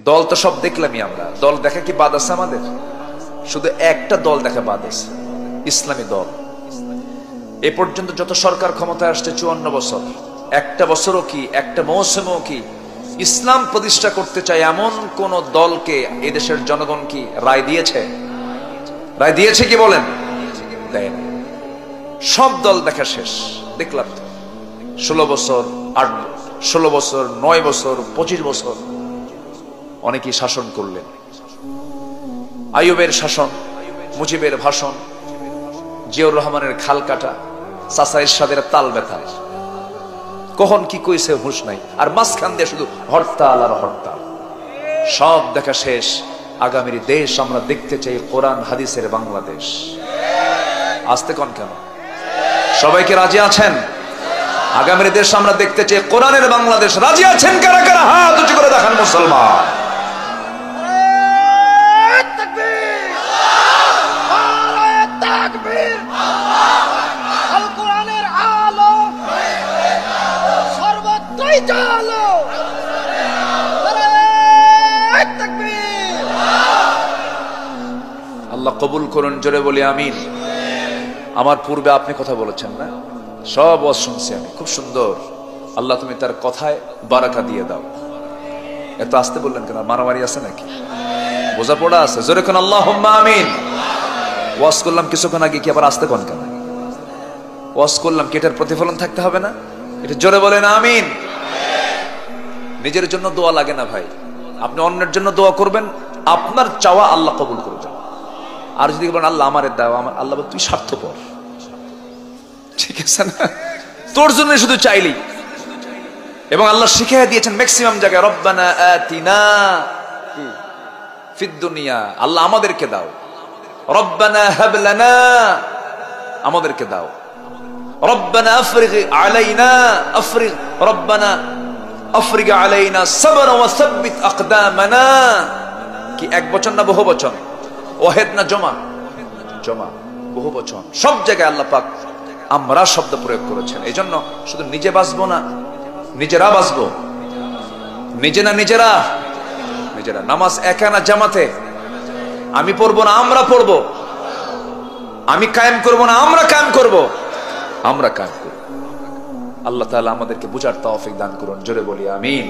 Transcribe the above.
দল তো সব দেখলামই আমরা, দল দেখা কি বাদ আছে আমাদের? শুধু একটা দল দেখা বাদ আছে, ইসলামী দল। এ পর্যন্ত যত সরকার ক্ষমতায় আসছে 54 বছর, একটা বছরও কি একটা মৌসুমও কি ইসলাম প্রতিষ্ঠা করতে চায় এমন কোন দলকে এদেশের জনগণ কি রায় দিয়েছে? রায় দিয়েছে কি বলেন? দেয় না। সব দল দেখা শেষ। দেখলাম তো 16 বছর, 16 বছর, 9 বছর, 25 বছর অনেকেই শাসন করলেন। আইয়ুবের শাসন, মুজিবের ভাষণ, জিয়াউর রহমানের খাল কাটা, চাচা এরশাদের তাল ব্যথা, কখন কি কইছে হুঁশ নাই, আর মাঝখান দিয়ে শুধু হরতাল আর হরতাল। সব দেখা শেষ। আগামীর দেশ আমরা দেখতে চাই কোরআন হাদিসের বাংলাদেশ। আসতে কোন কেন? সবাইকে রাজি আছেন? আগামীর দেশ আমরা দেখতে চাই কোরআনের বাংলাদেশ। রাজি আছেন কারা কারা? হাত উঁচু করে দেখান মুসলমান। আল্লাহ কবুল করুন, জোরে বলি আমিন। আমার পূর্বে আপনি কথা বলেছেন না, সব ওয়াজ শুনছি আমি, খুব সুন্দর। আল্লাহ তুমি তার কথায় বারাকা দিয়ে দাও। এত আসতে বললেন কেন? মারামারি আছে নাকি? বোঝাপড়া আছে? জোরে কোন আল্লাহুম্মা আমিন। ওয়াজ করলাম কিছুক্ষণ আগে, কি আবার আসতে কোন কেন? ওয়াজ করলাম কি এটার প্রতিফলন থাকতে হবে না? এটা জোরে বলেন আমিন। নিজের জন্য দোয়া লাগে না ভাই, আপনি অন্যের জন্য দোয়া করবেন, আপনার চাওয়া আল্লাহ কবুল করবেন। আর যদি বলেন আল্লাহ আমারে দাও, আমার আল্লাহ তুই স্বার্থপর, ঠিক আছে না? তোর জন্য শুধু চাইলি। এবং আল্লাহ শিখিয়ে দিয়েছেন ম্যাক্সিমাম জায়গায়, রব্বানা আতিনা ফিদ দুনিয়া, আল্লাহ আমাদেরকে দাও। রব্বানা হাব লানা, আমাদেরকে দাও। রব্বানা আফরিগ আলাইনা, আফরিগ, রব্বানা আফরিগ আলাইনা সাবরা ওয়া সাব্বিত আকদামানা। কি এক বচন না বহু বচন? ওয়াহিদ না জমা? জমা, বহু বচন। সব জায়গায় আল্লাহ পাক আমরা শব্দ প্রয়োগ করেছেন। এই জন্য শুধু নিজে বাঁচবো না, নিজেরা বাঁচবো। নিজে না নিজেরা, নিজেরা। নামাজ একা না জামাতে? আমি পড়বো না আমরা পড়বো, আমি কায়েম করবো না আমরা কায়েম করবো, আমরা কায়েম করবো। আল্লাহ তাআলা আমাদেরকে বুঝার তৌফিক দান করুন, জোরে বলি আমিন।